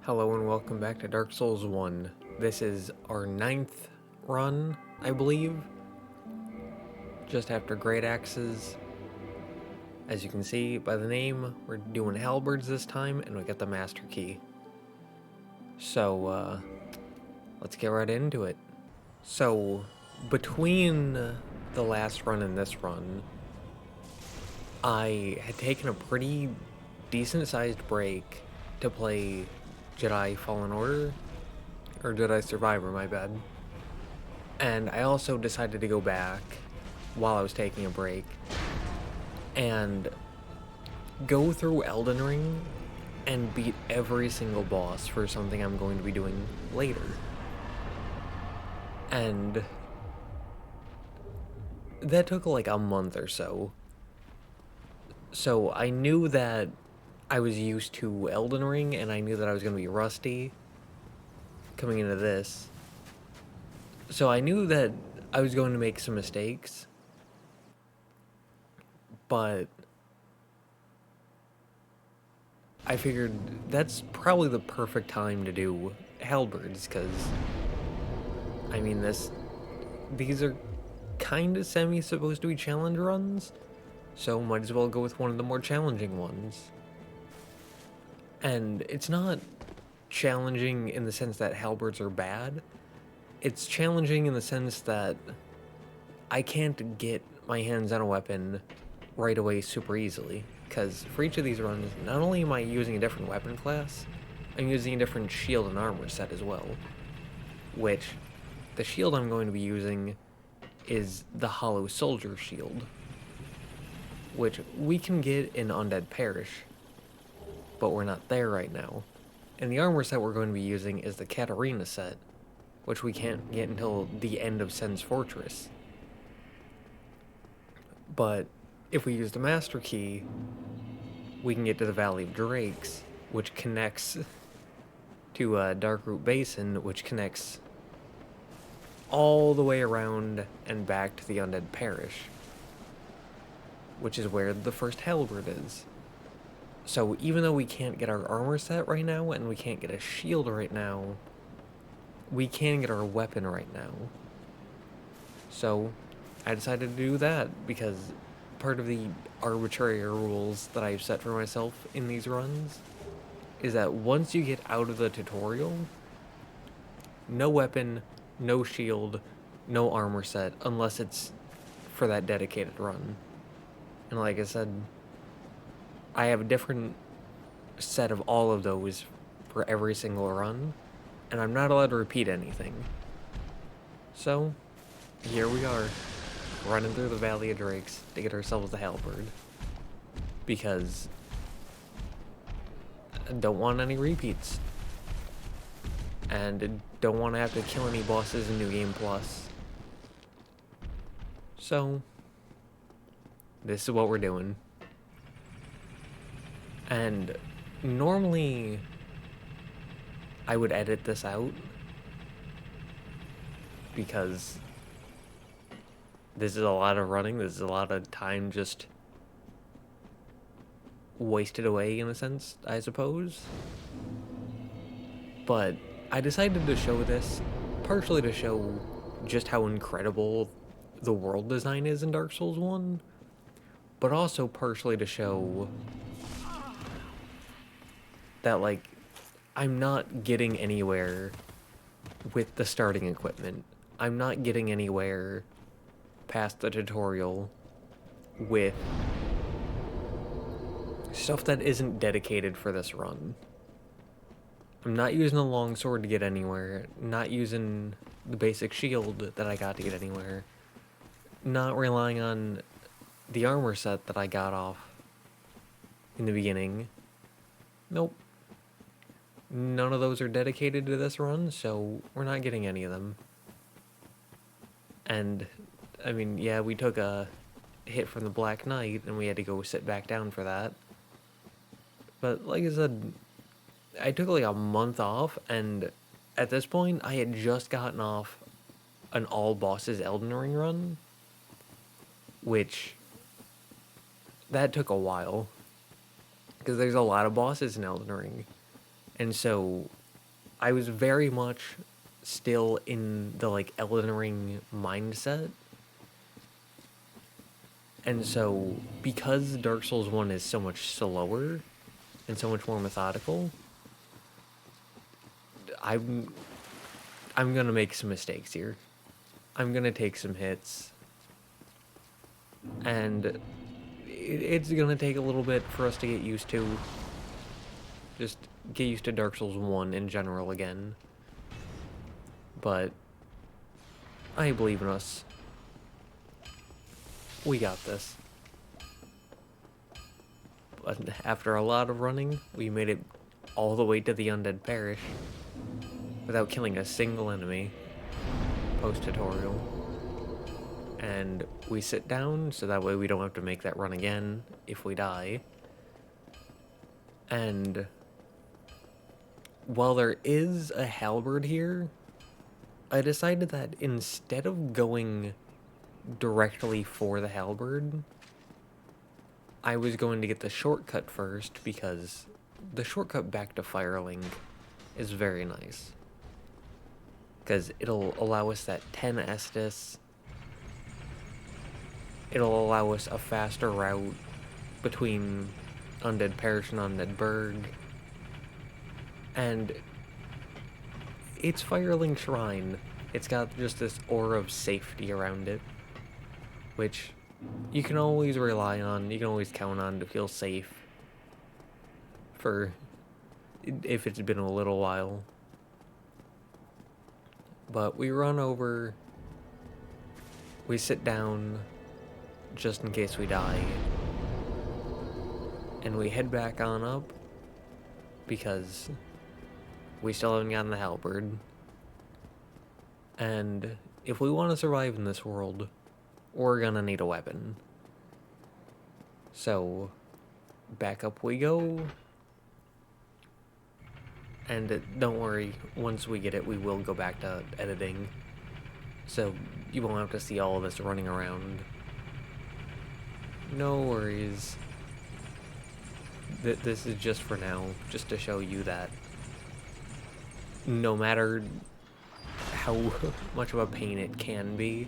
Hello and welcome back to Dark Souls 1. This is our 9th run, I believe. Just after Great Axes. As you can see by the name, we're doing halberds this time, and we got the Master Key. So, let's get right into it. So, between the last run and this run, I had taken a pretty decent-sized break to play Jedi Fallen Order, or Jedi Survivor, my bad. And I also decided to go back while I was taking a break and go through Elden Ring and beat every single boss for something I'm going to be doing later. And that took like a month or so. So I knew that I was used to Elden Ring and I knew that I was going to be rusty coming into this. So I knew that I was going to make some mistakes, but I figured that's probably the perfect time to do halberds, because, I mean, these are kind of semi-supposed to be challenge runs, so might as well go with one of the more challenging ones. And it's not challenging in the sense that halberds are bad, it's challenging in the sense that I can't get my hands on a weapon right away super easily. Because for each of these runs, not only am I using a different weapon class, I'm using a different shield and armor set as well. Which, the shield I'm going to be using is the Hollow Soldier shield, which we can get in Undead Parish, but we're not there right now. And the armor set we're going to be using is the Katarina set, which we can't get until the end of Sen's Fortress. But if we use the Master Key, we can get to the Valley of Drakes, which connects to Darkroot Basin, which connects all the way around and back to the Undead Parish, which is where the first halberd is. So even though we can't get our armor set right now, and we can't get a shield right now, we can get our weapon right now. So I decided to do that because part of the arbitrary rules that I've set for myself in these runs is that once you get out of the tutorial, no weapon, no shield, no armor set, unless it's for that dedicated run. And like I said, I have a different set of all of those for every single run, and I'm not allowed to repeat anything. So, here we are, running through the Valley of Drakes to get ourselves the halberd. Because I don't want any repeats. And don't want to have to kill any bosses in New Game Plus. So, this is what we're doing. And normally, I would edit this out, because this is a lot of running, this is a lot of time just wasted away in a sense, I suppose. But I decided to show this, partially to show just how incredible the world design is in Dark Souls 1, but also partially to show that, like, I'm not getting anywhere with the starting equipment. I'm not getting anywhere past the tutorial with stuff that isn't dedicated for this run. I'm not using a longsword to get anywhere, not using the basic shield that I got to get anywhere, not relying on the armor set that I got off in the beginning. Nope. None of those are dedicated to this run, so we're not getting any of them. And, I mean, yeah, we took a hit from the Black Knight, and we had to go sit back down for that. But, like I said, I took like a month off, and at this point, I had just gotten off an all-bosses Elden Ring run, which, that took a while, because there's a lot of bosses in Elden Ring. And so I was very much still in the, like, Elden Ring mindset. And so, because Dark Souls 1 is so much slower and so much more methodical, I'm gonna make some mistakes here. I'm gonna take some hits. And it's gonna take a little bit for us to get used to. Just get used to Dark Souls 1 in general again. But I believe in us. We got this. But after a lot of running, we made it all the way to the Undead Parish without killing a single enemy post-tutorial. And we sit down so that way we don't have to make that run again if we die. And while there is a halberd here, I decided that instead of going directly for the halberd, I was going to get the shortcut first, because the shortcut back to Firelink is very nice. Because it'll allow us that 10 Estus. It'll allow us a faster route between Undead Parish and Undead Burg. And it's Firelink Shrine. It's got just this aura of safety around it, which you can always rely on, you can always count on to feel safe for if it's been a little while. But we run over, we sit down just in case we die, and we head back on up because we still haven't gotten the halberd. And if we want to survive in this world, we're gonna need a weapon. So, back up we go. And don't worry, once we get it, we will go back to editing. So, you won't have to see all of this running around. No worries. This is just for now, just to show you that no matter how much of a pain it can be,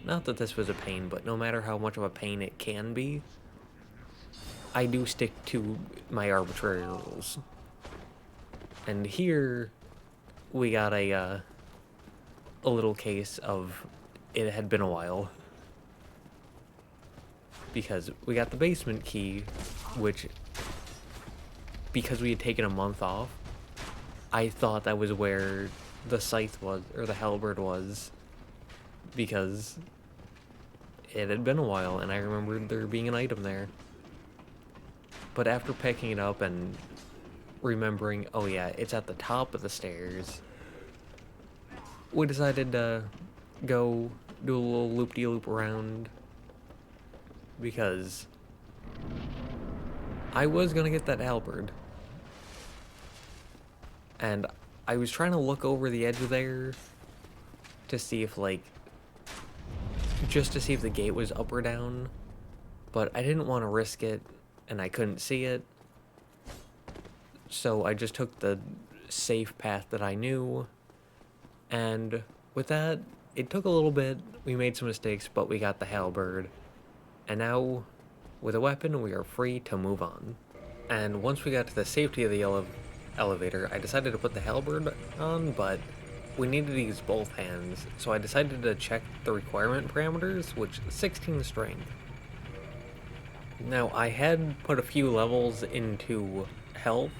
not that this was a pain, but no matter how much of a pain it can be, I do stick to my arbitrary rules. And here, we got a little case of it had been a while. Because we got the basement key, which, because we had taken a month off, I thought that was where the scythe was, or the halberd was, because it had been a while, and I remembered there being an item there. But after picking it up and remembering, oh yeah, it's at the top of the stairs, we decided to go do a little loop-de-loop around, because I was gonna get that halberd. And I was trying to look over the edge there to see if, like, just to see if the gate was up or down, but I didn't want to risk it, and I couldn't see it, so I just took the safe path that I knew, and with that, it took a little bit, we made some mistakes, but we got the halberd, and now, with a weapon, we are free to move on. And once we got to the safety of the elevator, I decided to put the halberd on, but we needed to use both hands, so I decided to check the requirement parameters, which 16 strength. Now, I had put a few levels into health,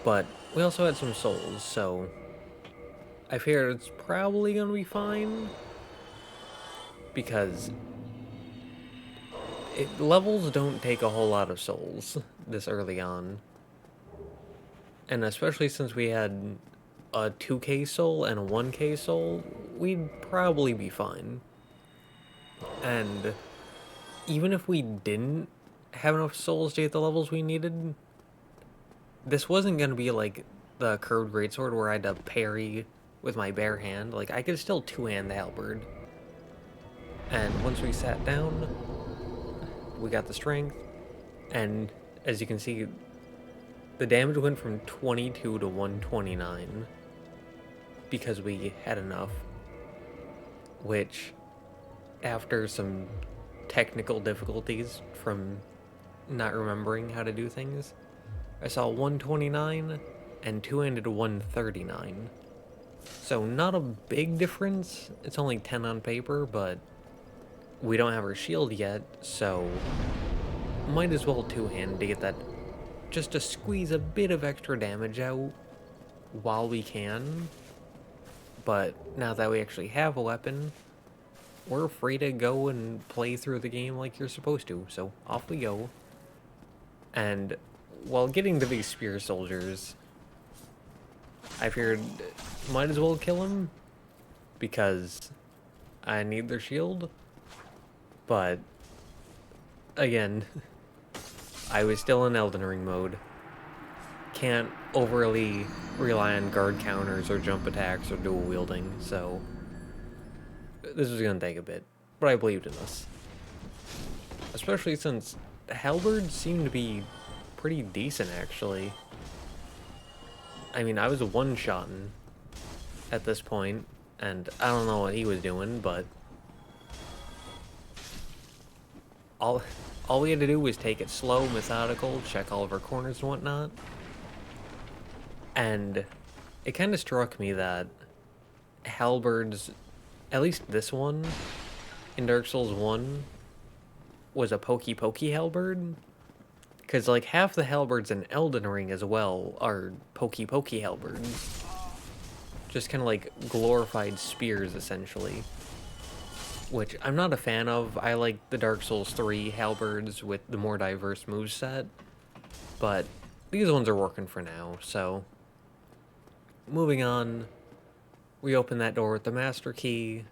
but we also had some souls, so I figured it's probably gonna be fine, because levels don't take a whole lot of souls this early on. And especially since we had a 2k soul and a 1k soul, we'd probably be fine. And even if we didn't have enough souls to get the levels we needed, this wasn't going to be like the curved greatsword where I had to parry with my bare hand. Like, I could still two-hand the halberd. And once we sat down, we got the strength, and as you can see, the damage went from 22 to 129 because we had enough, which, after some technical difficulties from not remembering how to do things, I saw 129 and two-handed 139. So not a big difference. It's only 10 on paper, but we don't have our shield yet, so might as well two-hand to get that, just to squeeze a bit of extra damage out while we can. But now that we actually have a weapon, we're free to go and play through the game like you're supposed to, so off we go. And while getting to these spear soldiers, I figured might as well kill them because I need their shield. But again, I was still in Elden Ring mode. Can't overly rely on guard counters or jump attacks or dual wielding, so this was gonna take a bit, but I believed in us. Especially since halberds seem to be pretty decent, actually. I mean, I was one-shotting at this point, and I don't know what he was doing, but all we had to do was take it slow, methodical, check all of our corners and whatnot. And it kind of struck me that halberds, at least this one, in Dark Souls 1, was a pokey halberd. Because, like, half the halberds in Elden Ring as well are pokey halberds. Just kind of like glorified spears, essentially. Which I'm not a fan of. I like the Dark Souls 3 halberds with the more diverse moveset. But these ones are working for now, so moving on, we open that door with the master key,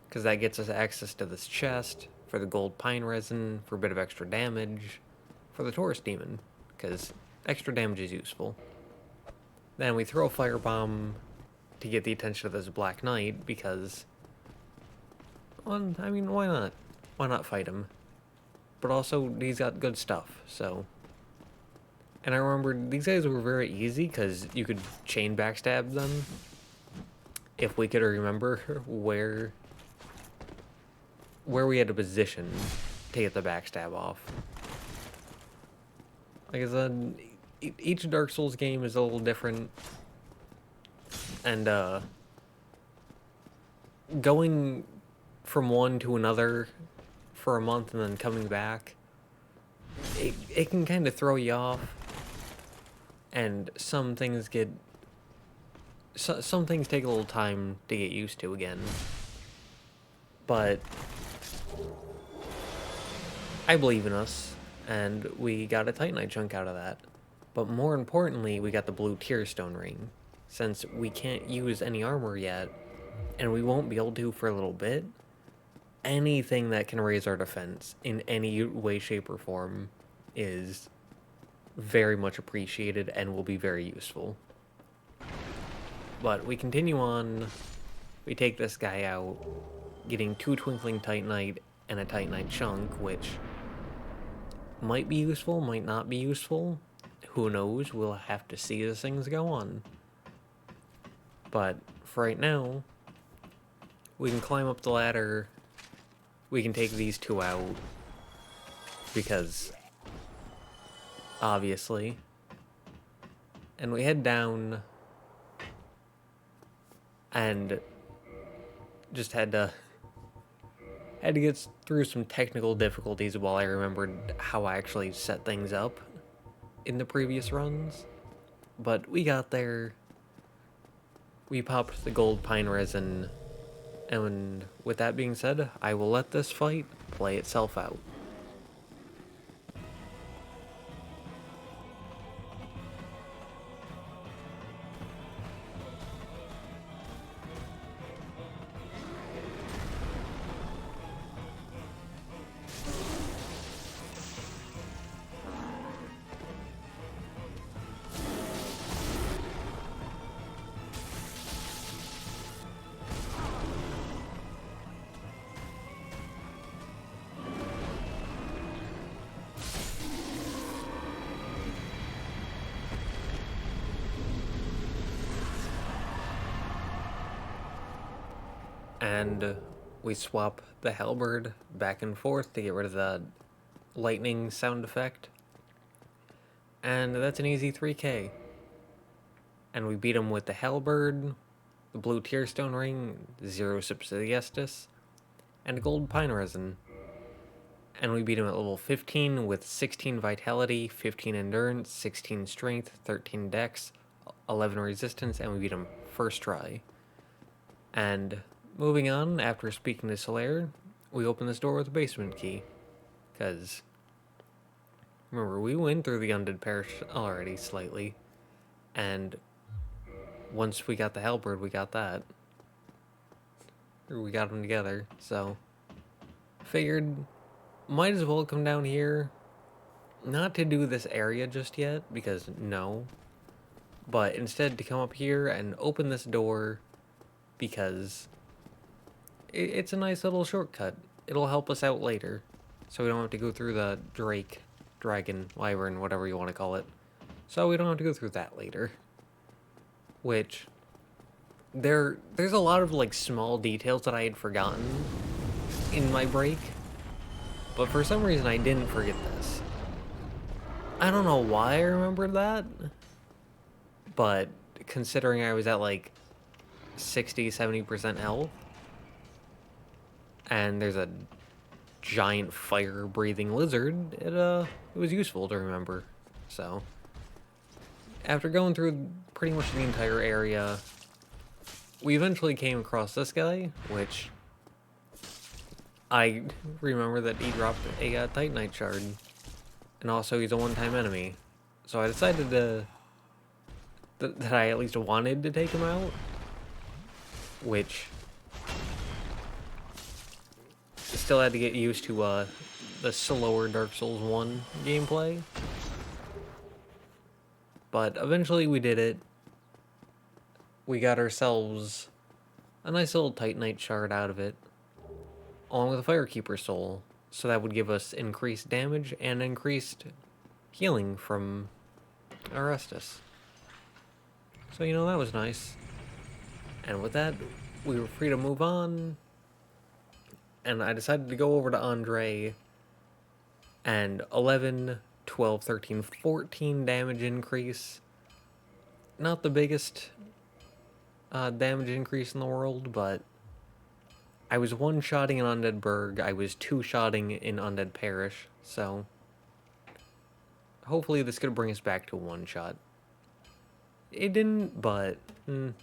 because that gets us access to this chest, for the gold pine resin, for a bit of extra damage, for the Taurus demon, because extra damage is useful. Then we throw a firebomb to get the attention of this Black Knight, because, well, I mean, why not? Why not fight him? But also, he's got good stuff, so. And I remember these guys were very easy because you could chain backstab them if we could remember where we had to position to get the backstab off. Like I said, each Dark Souls game is a little different, and going from one to another for a month and then coming back, it can kind of throw you off. And some things take a little time to get used to again. But I believe in us, and we got a Titanite chunk out of that. But more importantly, we got the blue Tearstone ring, since we can't use any armor yet, and we won't be able to for a little bit. Anything that can raise our defense in any way, shape, or form is very much appreciated and will be very useful. But we continue on. We take this guy out, getting 2 Twinkling Titanite and a Titanite chunk, which might be useful, might not be useful. Who knows? We'll have to see as things go on. But for right now, we can climb up the ladder. We can take these 2 out, because obviously. And we head down and just had to get through some technical difficulties while I remembered how I actually set things up in the previous runs. But we got there. We popped the gold pine resin, and with that being said, I will let this fight play itself out. and we swap the halberd back and forth to get rid of the lightning sound effect. And that's an easy 3k. And we beat him with the halberd, the blue tearstone ring, 0 subsidiestus, and a gold pine resin. And we beat him at level 15 with 16 vitality, 15 endurance, 16 strength, 13 dex, 11 resistance, and we beat him first try. And moving on, after speaking to Solaire, we open this door with a basement key. Because, remember, we went through the Undead Parish already slightly. And once we got the Halberd, we got that. Or we got them together, so figured might as well come down here. Not to do this area just yet, because no. But instead to come up here and open this door, because it's a nice little shortcut. It'll help us out later, so we don't have to go through the dragon, wyvern, whatever you want to call it. So we don't have to go through that later. Which, there's a lot of like small details that I had forgotten in my break. But for some reason I didn't forget this. I don't know why I remembered that. But considering I was at like 60-70% health, and there's a giant fire-breathing lizard, it was useful to remember. So, after going through pretty much the entire area, we eventually came across this guy, which I remember that he dropped a Titanite shard, and also he's a one-time enemy. So I decided that I at least wanted to take him out, which still had to get used to the slower Dark Souls 1 gameplay. But eventually we did it. We got ourselves a nice little Titanite shard out of it, along with a Firekeeper soul, so that would give us increased damage and increased healing from Arestus. So, you know, that was nice. And with that, we were free to move on. And I decided to go over to Andre. And 11, 12, 13, 14 damage increase. Not the biggest damage increase in the world, but I was one-shotting in Undead Burg. I was two-shotting in Undead Parish. So hopefully this could bring us back to one-shot. It didn't, but and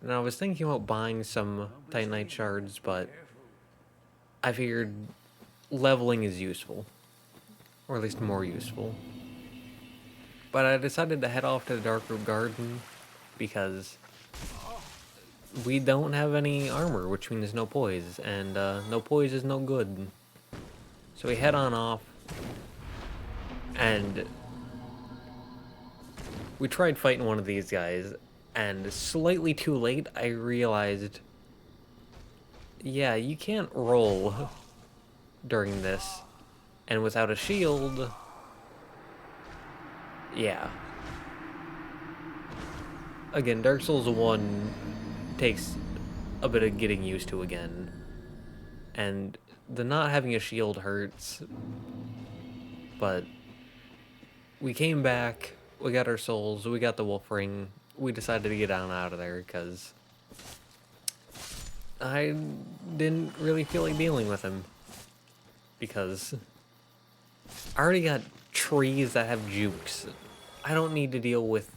I was thinking about buying some Titanite shards, but I figured leveling is useful, or at least more useful. But I decided to head off to the Darkroot Garden because we don't have any armor, which means no poise, and no poise is no good. So we head on off, and we tried fighting one of these guys, and slightly too late, I realized, yeah, you can't roll during this, and without a shield, yeah. Again, Dark Souls 1 takes a bit of getting used to again, and the not having a shield hurts, but we came back, we got our souls, we got the wolf ring, we decided to get on out of there because I didn't really feel like dealing with him, because I already got trees that have jukes. I don't need to deal with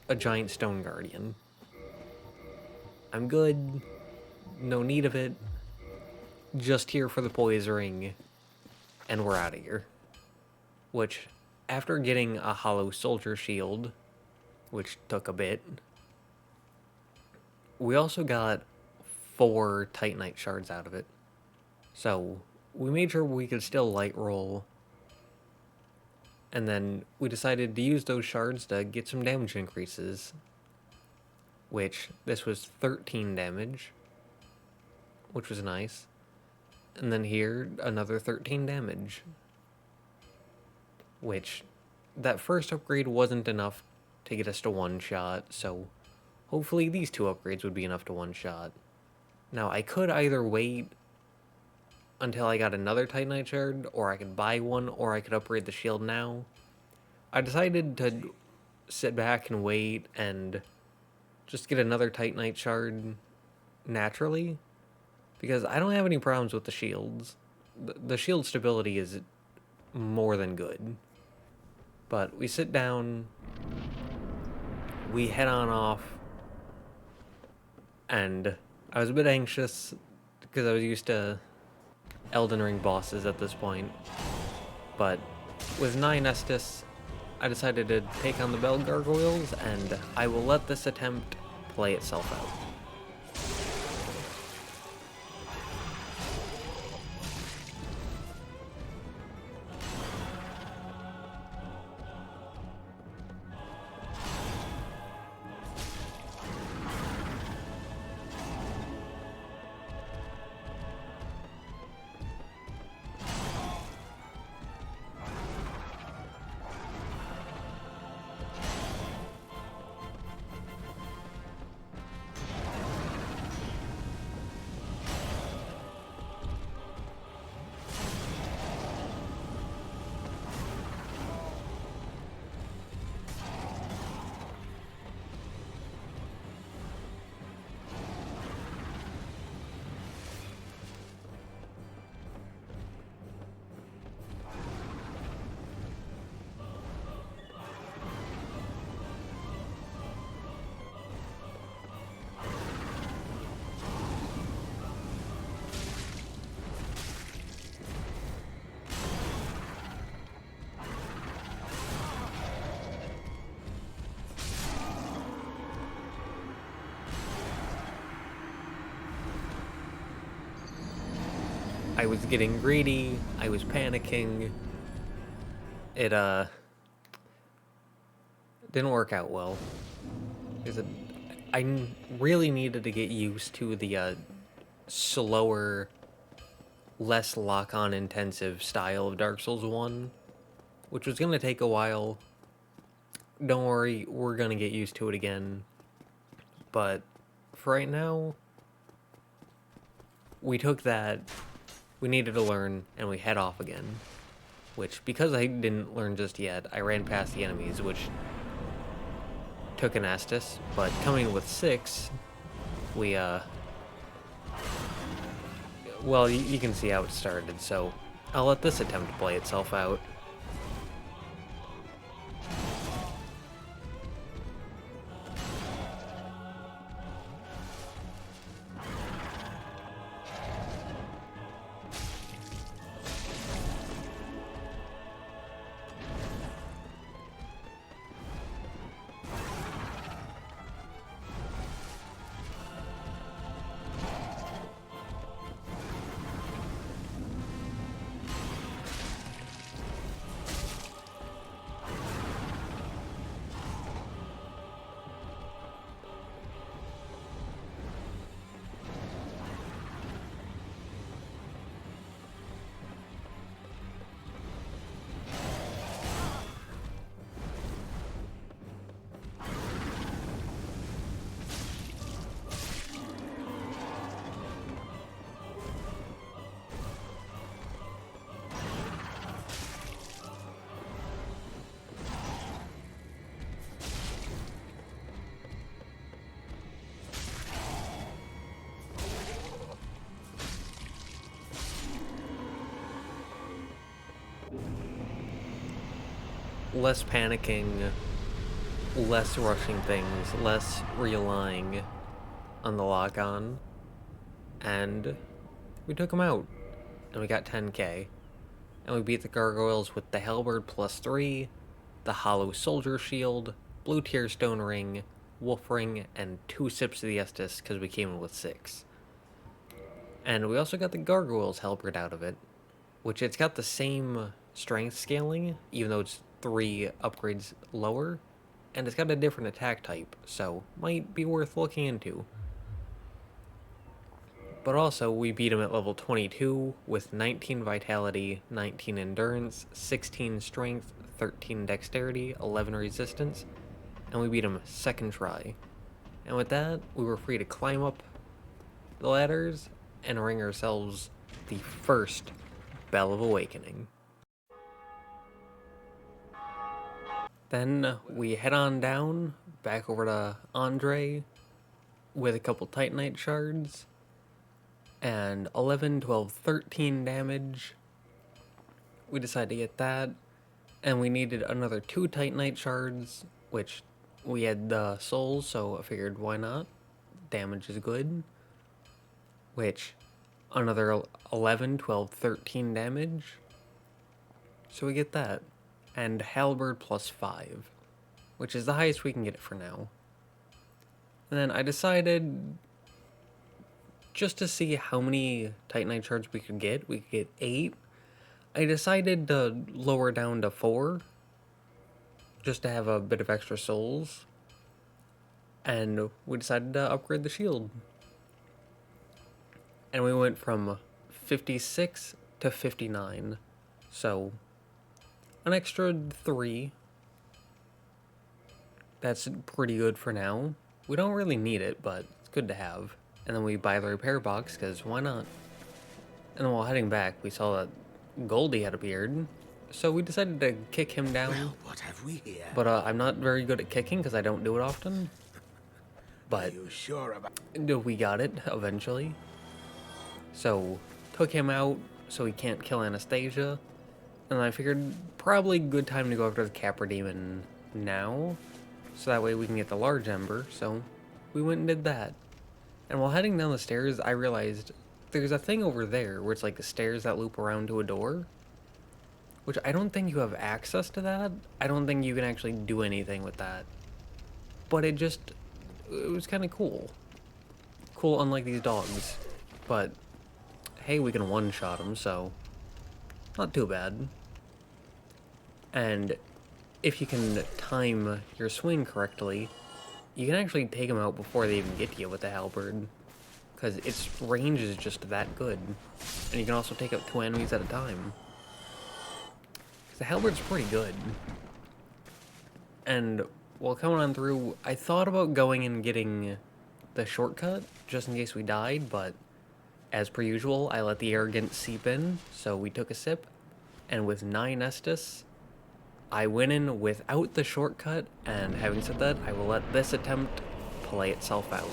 a giant stone guardian. I'm good, no need of it, just here for the poise ring, and we're out of here. Which, after getting a hollow soldier shield, which took a bit, we also got 4 Titanite shards out of it. So we made sure we could still light roll, and then we decided to use those shards to get some damage increases, which this was 13 damage, which was nice. And then here, another 13 damage, which that first upgrade wasn't enough to get us to one shot, so hopefully these 2 upgrades would be enough to one shot. Now, I could either wait until I got another Titanite shard, or I could buy one, or I could upgrade the shield now. I decided to sit back and wait and just get another Titanite shard naturally, because I don't have any problems with the shields. The shield stability is more than good. But we sit down, we head on off, and I was a bit anxious because I was used to Elden Ring bosses at this point. But with 9 Estus, I decided to take on the Bell Gargoyles, and I will let this attempt play itself out. I was getting greedy, I was panicking. It didn't work out well. Because I really needed to get used to the slower, less lock-on intensive style of Dark Souls 1, which was going to take a while. Don't worry, we're going to get used to it again. But for right now, we took that, we needed to learn, and we head off again. Which, because I didn't learn just yet, I ran past the enemies, which took an Estus, but coming with 6, we, well, you can see how it started, so I'll let this attempt play itself out. Less panicking, less rushing things, less relying on the lock-on, and we took them out, and we got 10k, and we beat the gargoyles with the halberd +3, the hollow soldier shield, blue tier stone ring, wolf ring, and 2 sips of the Estus because we came in with 6. And we also got the gargoyles halberd out of it, which it's got the same strength scaling, even though it's 3 upgrades lower, and it's got a different attack type, so might be worth looking into. But also, we beat him at level 22 with 19 vitality, 19 endurance, 16 strength, 13 dexterity, 11 resistance, and we beat him second try. And with that, we were free to climb up the ladders and ring ourselves the first Bell of Awakening. Then we head on down, back over to Andre, with a couple Titanite shards, and 11, 12, 13 damage. We decided to get that, and we needed another 2 Titanite shards, which we had the souls, so I figured why not? Damage is good. Which, another 11, 12, 13 damage. So we get that. And Halberd plus 5, which is the highest we can get it for now. And then I decided, just to see how many Titanite shards we could get 8. I decided to lower down to 4, just to have a bit of extra souls. And we decided to upgrade the shield. And we went from 56 to 59. So, an extra 3. That's pretty good for now. We don't really need it, but it's good to have. And then we buy the repair box, because why not? And then while heading back, we saw that Goldie had appeared. So we decided to kick him down. Well, what have we here? But I'm not very good at kicking, because I don't do it often. But Are you sure about... we got it, eventually. So, took him out, so he can't kill Anastasia. And I figured, probably good time to go after the Capra Demon now. So that way we can get the large ember, so we went and did that. And while heading down the stairs, I realized there's a thing over there where it's like the stairs that loop around to a door. Which I don't think you have access to that. I don't think you can actually do anything with that. But it was kind of cool. Cool, unlike these dogs. But, hey, we can one-shot them, so not too bad. And if you can time your swing correctly, you can actually take them out before they even get to you with the halberd. Because its range is just that good. And you can also take out 2 enemies at a time. The halberd's pretty good. And while coming on through, I thought about going and getting the shortcut, just in case we died, but as per usual, I let the arrogance seep in, so we took a sip, and with 9 Estus, I went in without the shortcut, and having said that, I will let this attempt play itself out.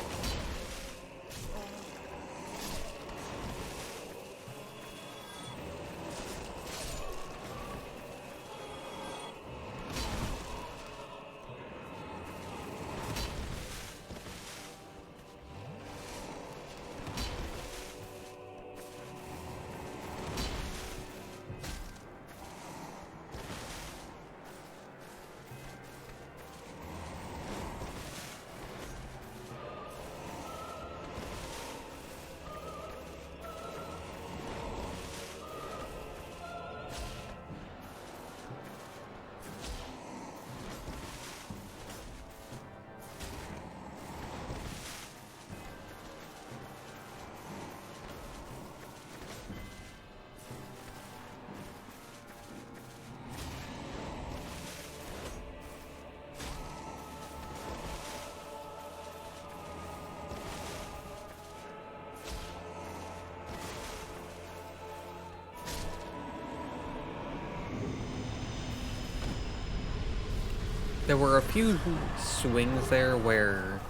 There were a few swings there where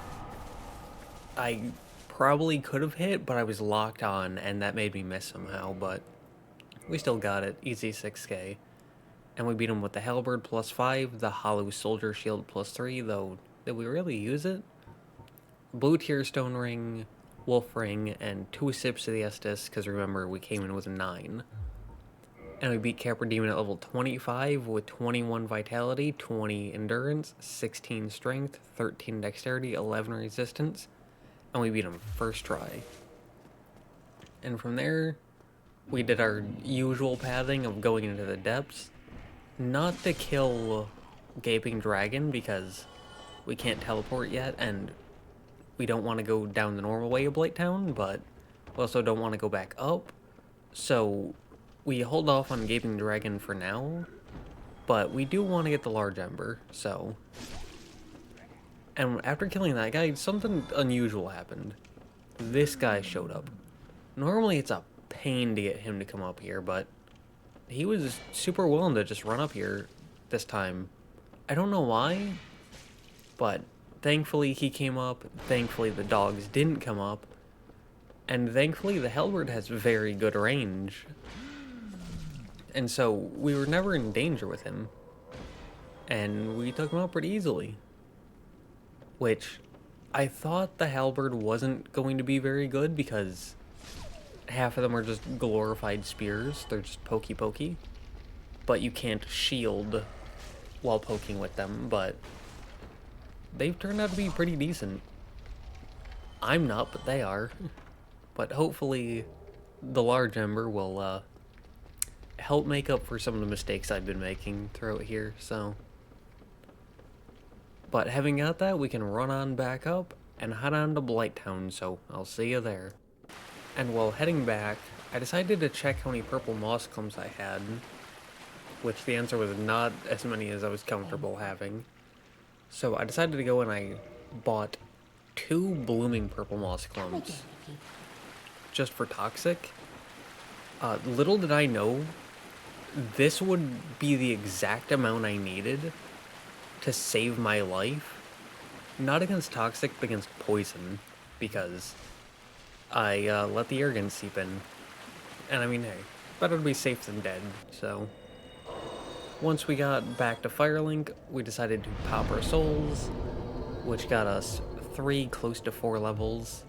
I probably could have hit, but I was locked on, and that made me miss somehow, but we still got it. Easy 6k. And we beat him with the Halberd plus 5, the Hollow Soldier Shield plus 3, though, did we really use it? Blue Tear Stone Ring, Wolf Ring, and 2 sips of the Estus, because remember, we came in with a 9. And we beat Capra Demon at level 25 with 21 Vitality, 20 Endurance, 16 Strength, 13 Dexterity, 11 Resistance, and we beat him first try. And from there, we did our usual pathing of going into the depths, not to kill Gaping Dragon because we can't teleport yet, and we don't want to go down the normal way of Blighttown, but we also don't want to go back up, so we hold off on Gaping Dragon for now, but we do want to get the large ember, so. And after killing that guy, something unusual happened. this guy showed up. Normally it's a pain to get him to come up here, but he was super willing to just run up here this time. I don't know why, but thankfully he came up, thankfully the dogs didn't come up, and thankfully the Halberd has very good range. And so we were never in danger with him, and we took him out pretty easily. Which, I thought the Halberd wasn't going to be very good because half of them are just glorified spears. They're just pokey. But you can't shield while poking with them, but they've turned out to be pretty decent. I'm not, but they are. But hopefully the large ember will help make up for some of the mistakes I've been making throughout here, so... But having got that, we can run on back up and head on to Blighttown, so I'll see you there. And while heading back, I decided to check how many purple moss clumps I had, which the answer was not as many as I was comfortable having. So I decided to go and I bought 2 blooming purple moss clumps, just for toxic. Little did I know, this would be the exact amount I needed to save my life. Not against toxic, but against poison, because I let the arrogance seep in. And I mean, hey, better to be safe than dead, so... Once we got back to Firelink, we decided to pop our souls, which got us 3 close to 4 levels.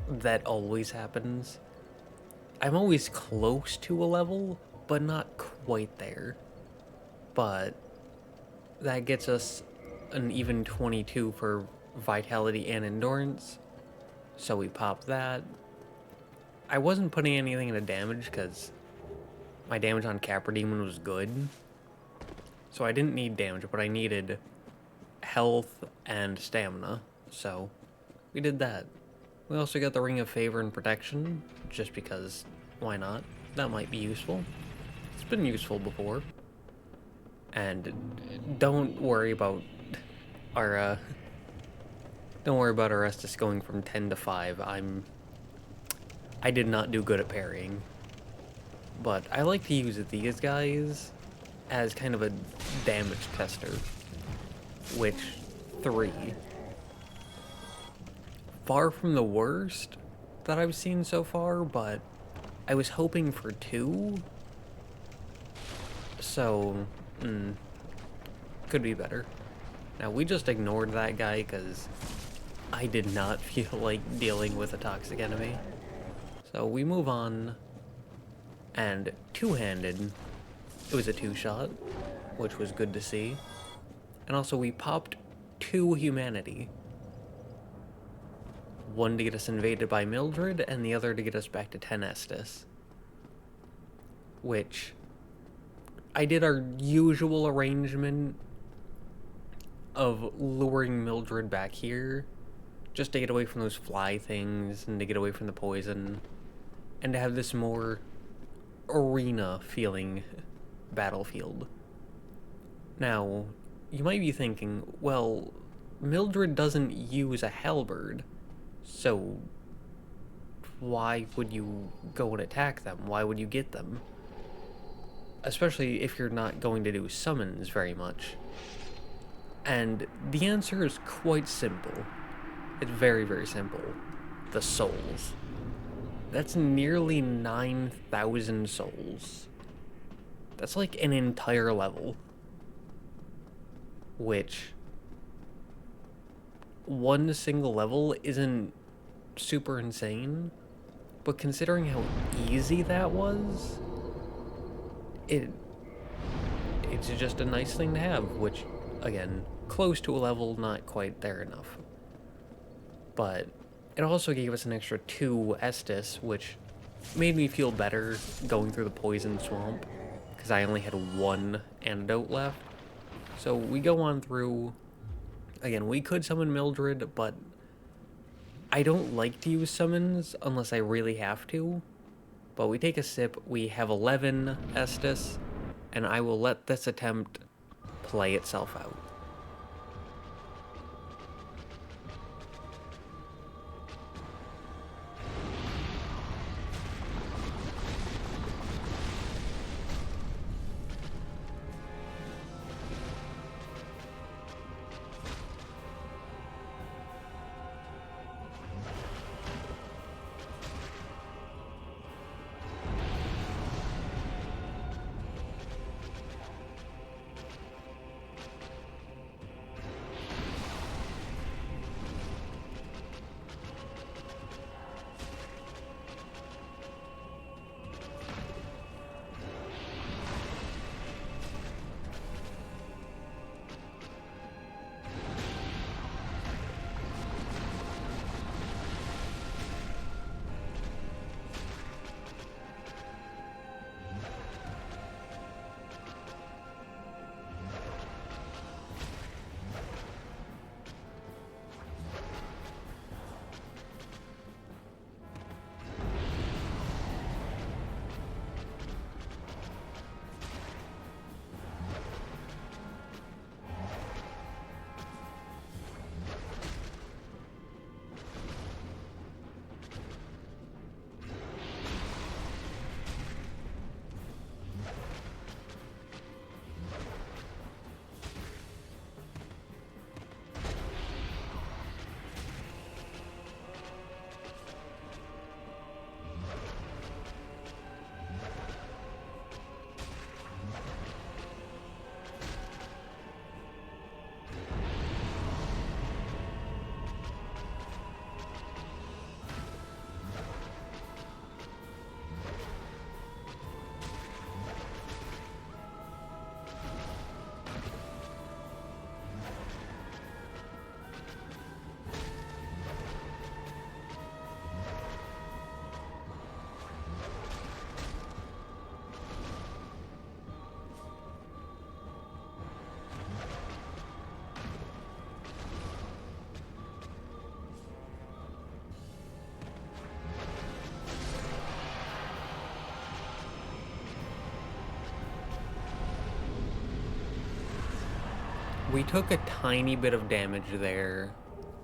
That always happens. I'm always close to a level, but not quite there. But that gets us an even 22 for vitality and endurance, so we pop that. I wasn't putting anything into damage because my damage on Capra Demon was good, so I didn't need damage, but I needed health and stamina, so we did that. We also got the Ring of Favor and Protection, just because, why not? That might be useful. It's been useful before. And don't worry about our Estus going from 10 to 5. I did not do good at parrying. But I like to use these guys as kind of a damage tester. Which, 3. Far from the worst that I've seen so far, but I was hoping for 2. So... could be better. Now, we just ignored that guy because I did not feel like dealing with a toxic enemy. So we move on, and two-handed, it was a 2-shot, which was good to see. And also we popped 2 humanity. One to get us invaded by Mildred, and the other to get us back to 10 Estus. Which... I did our usual arrangement of luring Mildred back here, just to get away from those fly things, and to get away from the poison, and to have this more arena-feeling battlefield. Now, you might be thinking, well, Mildred doesn't use a halberd, so why would you go and attack them? Why would you get them? Especially if you're not going to do summons very much. And the answer is quite simple. It's very, very simple. The souls. That's nearly 9,000 souls. That's like an entire level. Which, one single level isn't super insane, but considering how easy that was, it's just a nice thing to have, which, again, close to a level, not quite there enough. But it also gave us an extra 2 Estus, which made me feel better going through the poison swamp, because I only had 1 antidote left. So we go on through. Again, we could summon Mildred, but I don't like to use summons unless I really have to. But we take a sip, we have 11 Estus, and I will let this attempt play itself out. We took a tiny bit of damage there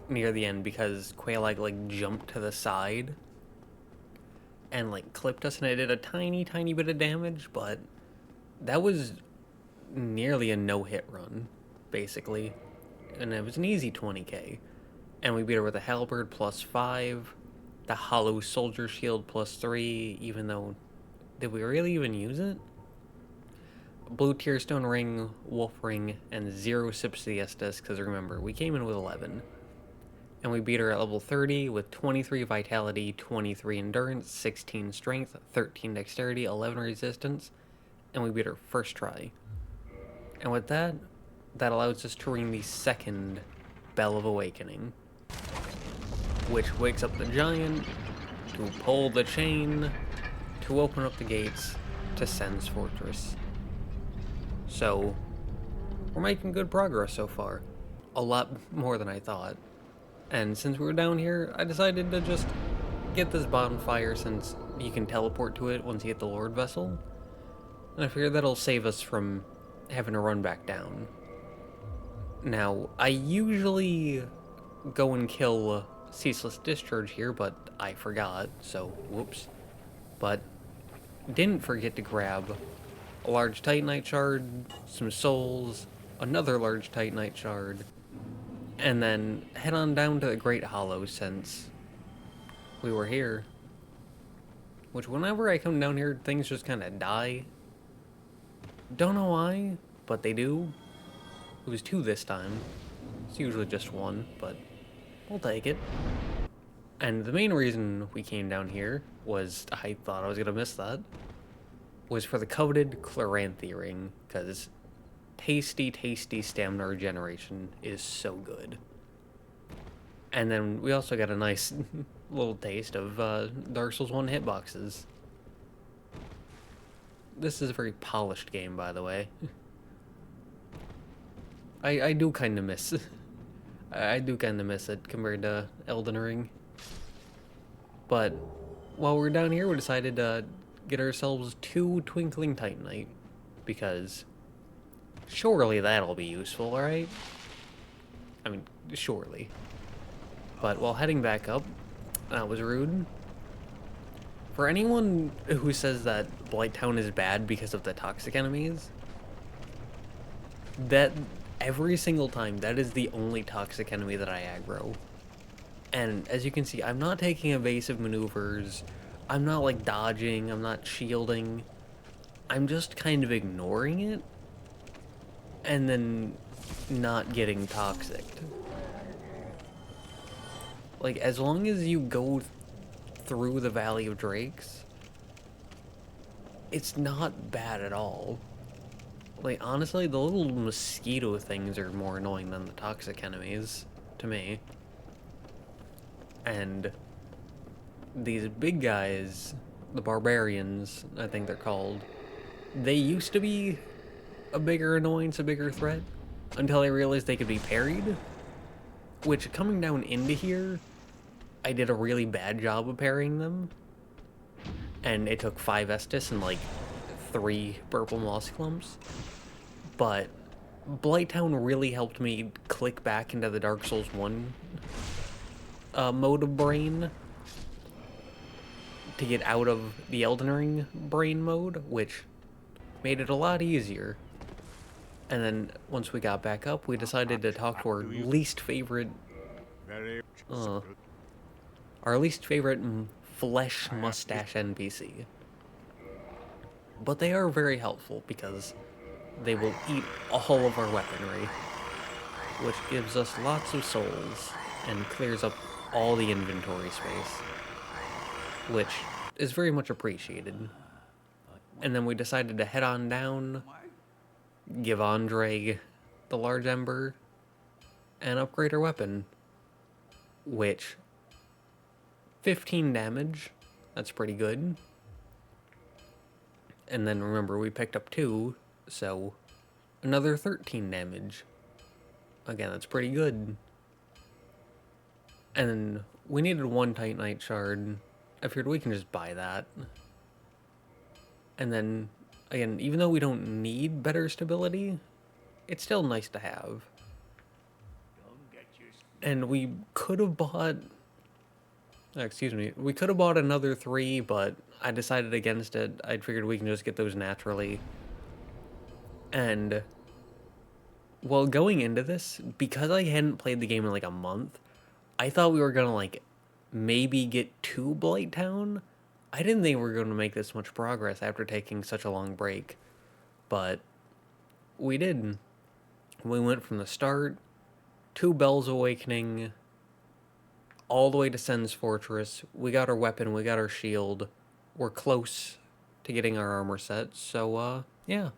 near the end because Quail like jumped to the side and like clipped us, and it did a tiny bit of damage, but that was nearly a no-hit run, basically. And it was an easy 20k. And we beat her with a halberd +5, the hollow soldier shield +3, even though, did we really even use it? Blue tearstone ring, wolf ring, and 0 sips to the Estus, because remember, we came in with 11. And we beat her at level 30 with 23 vitality, 23 endurance, 16 strength, 13 dexterity, 11 resistance, and we beat her first try. And with that, that allows us to ring the second Bell of Awakening, which wakes up the giant to pull the chain to open up the gates to Sen's fortress. So, we're making good progress so far. A lot more than I thought. And since we were down here, I decided to just get this bonfire since you can teleport to it once you hit the Lord Vessel. And I figured that'll save us from having to run back down. Now, I usually go and kill Ceaseless Discharge here, but I forgot, so whoops. But didn't forget to grab a large Titanite shard, some souls, another large Titanite shard, and then head on down to the Great Hollow since we were here. Which whenever I come down here, things just kind of die. Don't know why, but they do. It was 2 this time. It's usually just 1, but we'll take it. And the main reason we came down here was, I thought I was gonna miss that, was for the coveted Chloranthy ring, because tasty stamina regeneration is so good. And then we also got a nice little taste of Dark Souls 1 hitboxes. This is a very polished game, by the way. I do kind of miss I do kind of miss it compared to Elden Ring. But while we're down here, we decided to get ourselves 2 Twinkling Titanite, because surely that'll be useful, right? I mean, surely. But while heading back up, that was rude. For anyone who says that Blighttown is bad because of the toxic enemies, that every single time, that is the only toxic enemy that I aggro. And as you can see, I'm not taking evasive maneuvers, I'm not like dodging, I'm not shielding, I'm just kind of ignoring it, and then not getting toxic. Like, as long as you go through the Valley of Drakes, it's not bad at all. Like, honestly, the little mosquito things are more annoying than the toxic enemies, to me. And these big guys, the barbarians, I think they're called, they used to be a bigger annoyance, a bigger threat, until I realized they could be parried. Which, coming down into here, I did a really bad job of parrying them. And it took 5 Estus and like 3 purple moss clumps. But Blighttown really helped me click back into the Dark Souls 1 mode of brain to get out of the Elden Ring brain mode, which made it a lot easier. And then once we got back up, we decided to talk to our least favorite flesh mustache NPC. But they are very helpful because they will eat all of our weaponry, which gives us lots of souls and clears up all the inventory space, which is very much appreciated. And then we decided to head on down, give Andre the large ember, and upgrade our weapon, which 15 damage, that's pretty good. And then remember, we picked up 2, so another 13 damage. Again, that's pretty good. And we needed 1 Titanite shard. I figured we can just buy that. And then, again, even though we don't need better stability, it's still nice to have. And we could have bought... excuse me. We could have bought another 3, but I decided against it. I figured we can just get those naturally. And... well, going into this, because I hadn't played the game in like a month, I thought we were gonna like maybe get to Blighttown. I didn't think we were gonna make this much progress after taking such a long break, but we did. We went from the start to Bell's Awakening, all the way to Sen's Fortress. We got our weapon, we got our shield. We're close to getting our armor set, so yeah.